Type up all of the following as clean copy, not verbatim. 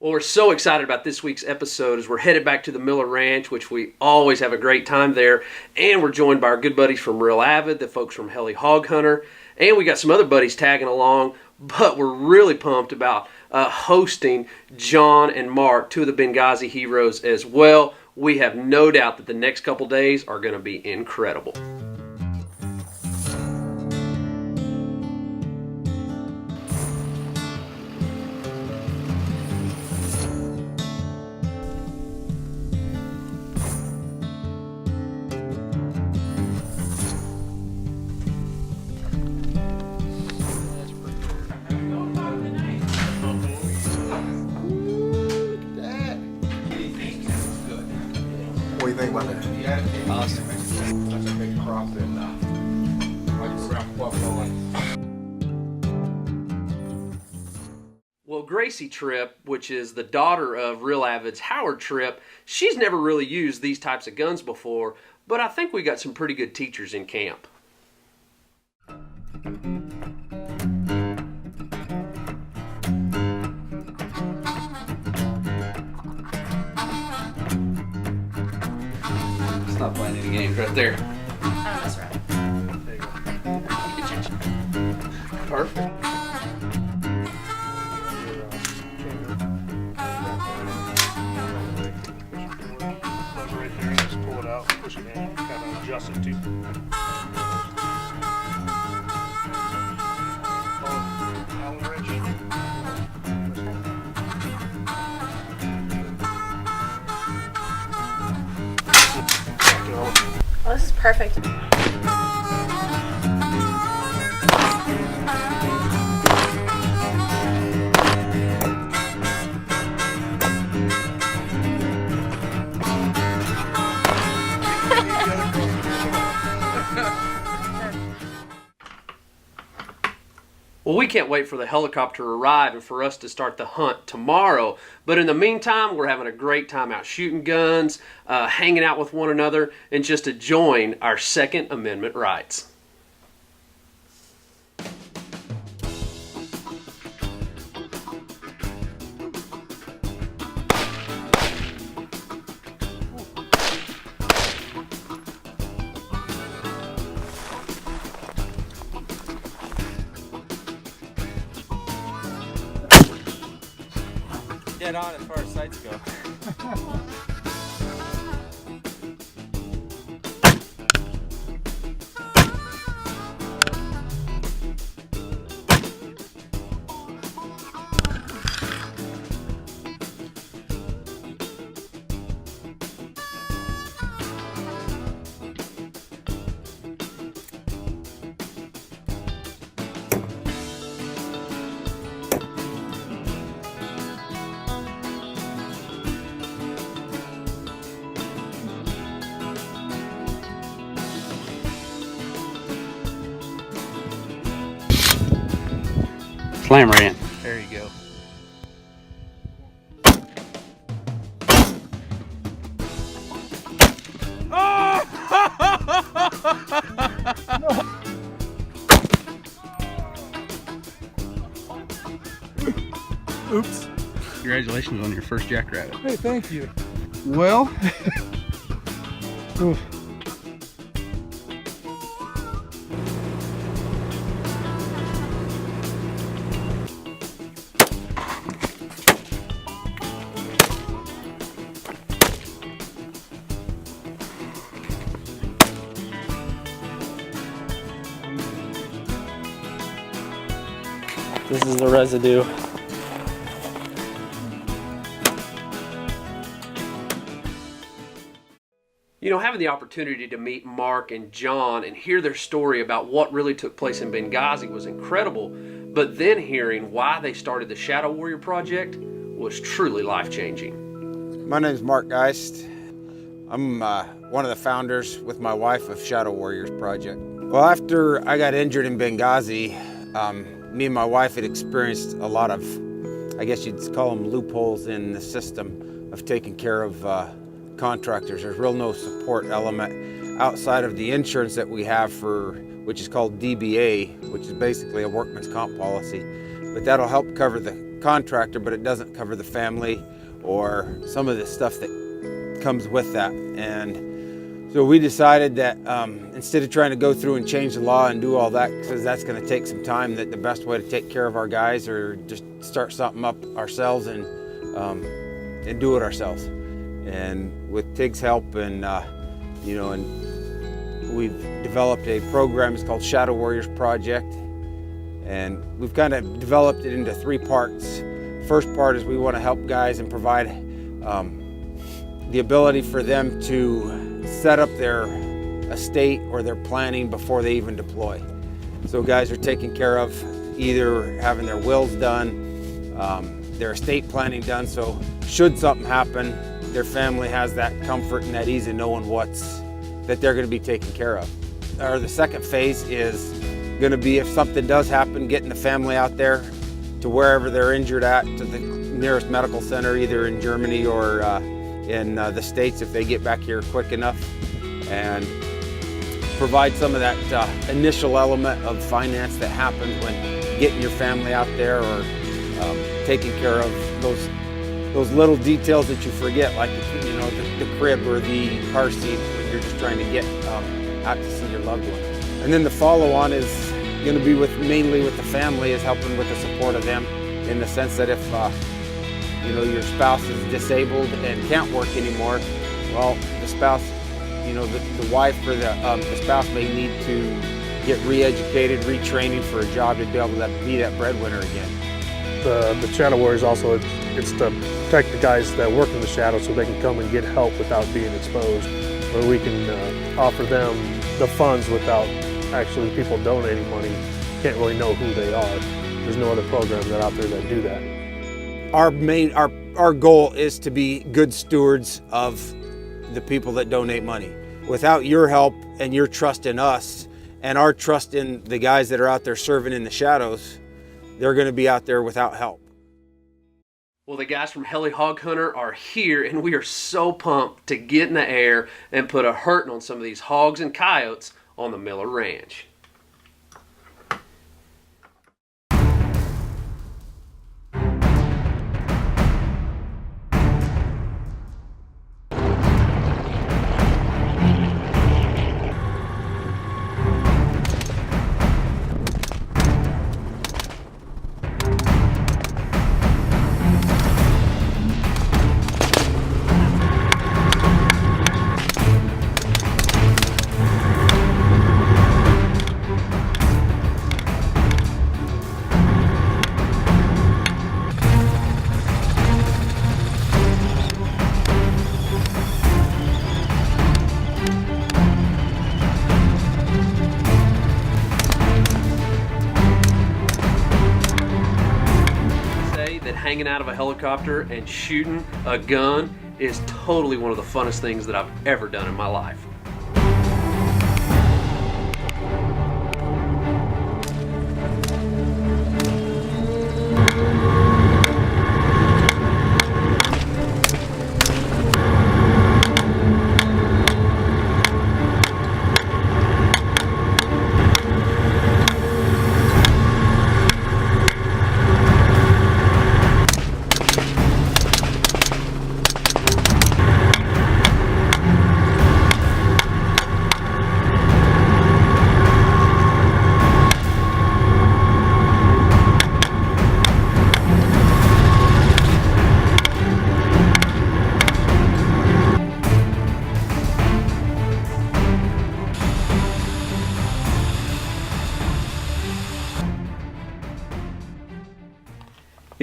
Well, we're so excited about this week's episode as we're headed back to the Miller Ranch, which we always have a great time there. And we're joined by our good buddies from Real Avid, the folks from Helly Hog Hunter. And we got some other buddies tagging along. But we're really pumped about hosting John and Mark, two of the Benghazi heroes as well. We have no doubt that the next couple days are going to be incredible. What do you think about that? Awesome. That's a big crop in around Pueblo. Well, Gracie Tripp, which is the daughter of Real Avid's Howard Tripp, she's never really used these types of guns before, but I think we got some pretty good teachers in camp. Stop playing any games right there. Oh, that's right. There you go. Perfect. Right there, just pull it out, push it in, kind of adjust it to. Allen wrench. Oh, this is perfect. Well, we can't wait for the helicopter to arrive and for us to start the hunt tomorrow. But in the meantime, we're having a great time out shooting guns, hanging out with one another, and just enjoying our Second Amendment rights. Dead on as far as sights go. Slam rant. There you go. Oops. Congratulations on your first jackrabbit. Hey, thank you. Well, oof. This is the residue. You know, having the opportunity to meet Mark and John and hear their story about what really took place in Benghazi was incredible, but then hearing why they started the Shadow Warrior Project was truly life-changing. My name is Mark Geist. I'm one of the founders with my wife of Shadow Warriors Project. Well, after I got injured in Benghazi, me and my wife had experienced a lot of, I guess you'd call them loopholes in the system of taking care of contractors. There's real no support element outside of the insurance that we have for, which is called DBA, which is basically a workman's comp policy. but that'll help cover the contractor, but it doesn't cover the family or some of the stuff that comes with that. And so we decided that instead of trying to go through and change the law and do all that, because that's going to take some time, that the best way to take care of our guys or just start something up ourselves and do it ourselves. And with Tig's help and we've developed a program. It's called Shadow Warriors Project, and we've kind of developed it into 3 parts. First part is we want to help guys and provide the ability for them to set up their estate or their planning before they even deploy. So guys are taken care of, either having their wills done, their estate planning done, so should something happen, their family has that comfort and that ease of knowing that they're going to be taken care of. Or the second phase is going to be, if something does happen, getting the family out there to wherever they're injured at, to the nearest medical center, either in Germany or in the States if they get back here quick enough, and provide some of that initial element of finance that happens when getting your family out there, or taking care of those little details that you forget, like the crib or the car seat when you're just trying to get out to see your loved one. And then the follow-on is going to be mainly with the family, is helping with the support of them, in the sense that if your spouse is disabled and can't work anymore, well, the spouse, the wife or the spouse may need to get re-educated, retraining for a job to be able to be that breadwinner again. The Shadow Warriors also, it's to protect the guys that work in the shadow so they can come and get help without being exposed, where we can offer them the funds without actually people donating money. Can't really know who they are. There's no other programs out there that do that. Our goal is to be good stewards of the people that donate money. Without your help and your trust in us and our trust in the guys that are out there serving in the shadows, they're going to be out there without help. Well, the guys from Heli Hog Hunter are here, and we are so pumped to get in the air and put a hurting on some of these hogs and coyotes on the Miller Ranch. Hanging out of a helicopter and shooting a gun is totally one of the funnest things that I've ever done in my life.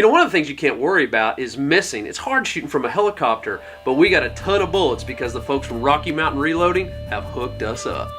One of the things you can't worry about is missing. It's hard shooting from a helicopter, but we got a ton of bullets because the folks from Rocky Mountain Reloading have hooked us up.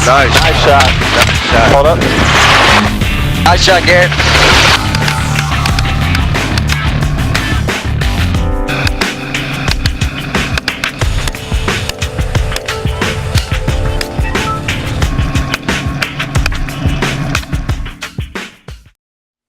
Nice. Nice shot. Nice shot. Hold up. Nice shot, Garrett.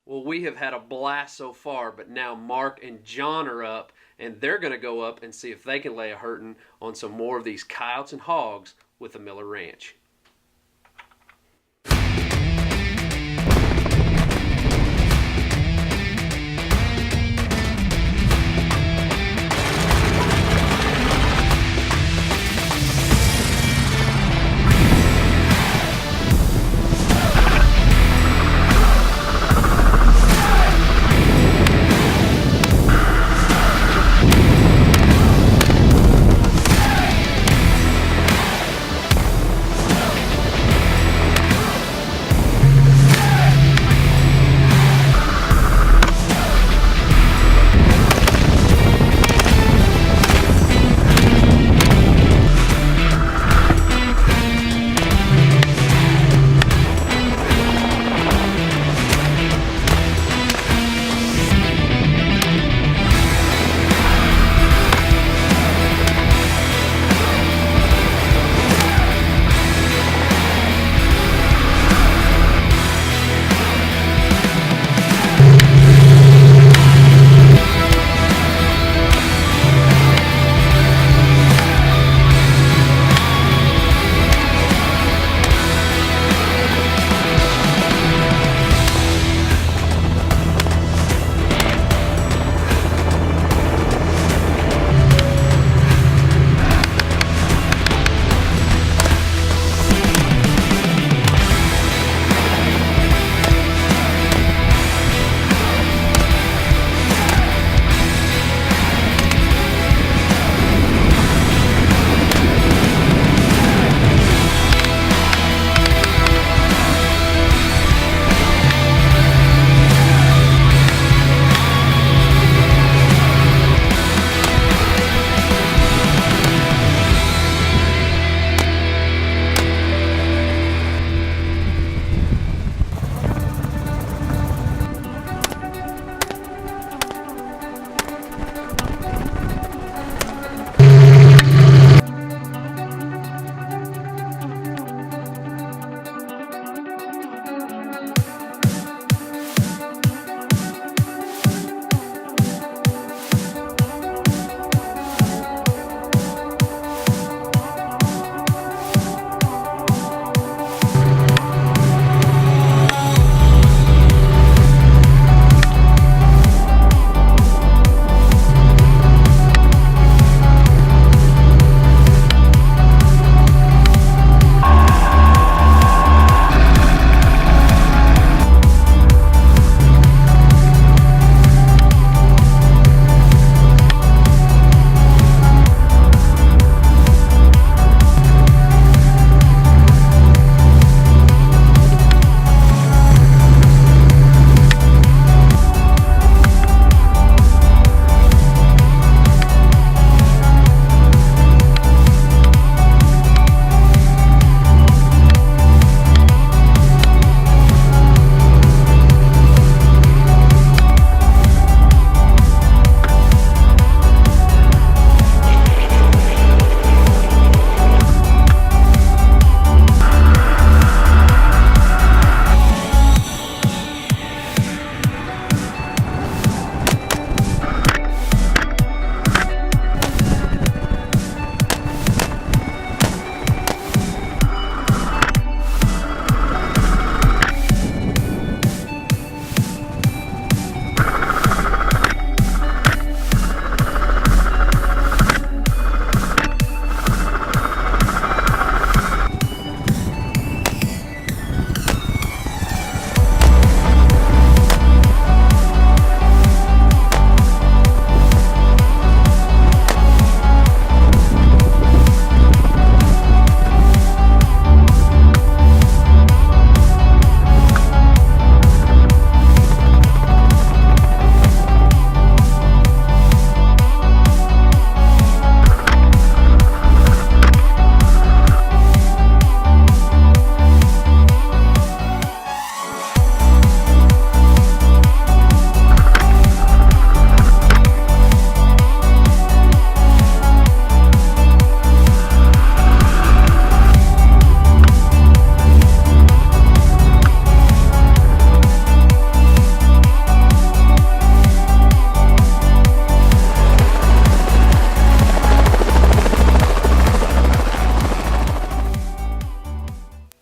Well, we have had a blast so far, but now Mark and John are up, and they're going to go up and see if they can lay a hurting on some more of these coyotes and hogs with the Miller Ranch.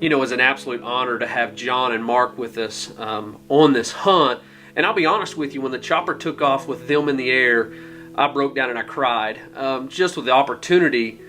You know, it was an absolute honor to have John and Mark with us on this hunt. And I'll be honest with you, when the chopper took off with them in the air, I broke down and I cried, just with the opportunity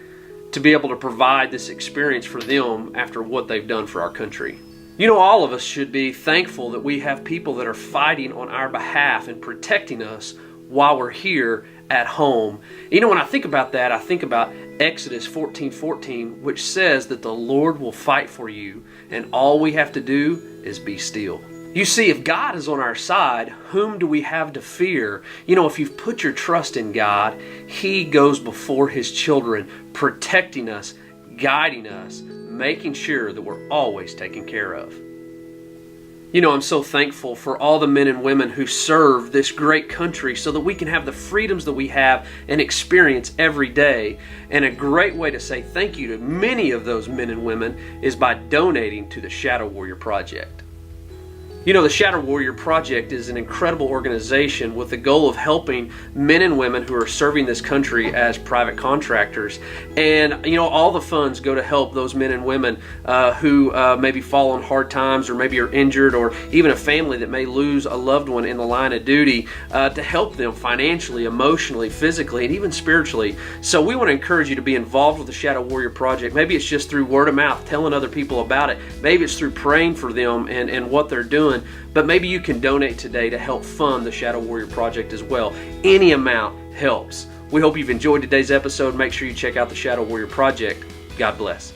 to be able to provide this experience for them after what they've done for our country. You know, all of us should be thankful that we have people that are fighting on our behalf and protecting us while we're here at home. You know, when I think about that, I think about Exodus 14:14, which says that the Lord will fight for you, and all we have to do is be still. You see, if God is on our side, whom do we have to fear? You know, if you've put your trust in God, He goes before His children, protecting us, guiding us, making sure that we're always taken care of. You know, I'm so thankful for all the men and women who serve this great country so that we can have the freedoms that we have and experience every day. And a great way to say thank you to many of those men and women is by donating to the Shadow Warrior Project. You know, the Shadow Warrior Project is an incredible organization with the goal of helping men and women who are serving this country as private contractors. And, you know, all the funds go to help those men and women who maybe fall on hard times or maybe are injured, or even a family that may lose a loved one in the line of duty, to help them financially, emotionally, physically, and even spiritually. So we want to encourage you to be involved with the Shadow Warrior Project. Maybe it's just through word of mouth, telling other people about it. Maybe it's through praying for them and what they're doing. But maybe you can donate today to help fund the Shadow Warrior Project as well. Any amount helps. We hope you've enjoyed today's episode. Make sure you check out the Shadow Warrior Project. God bless.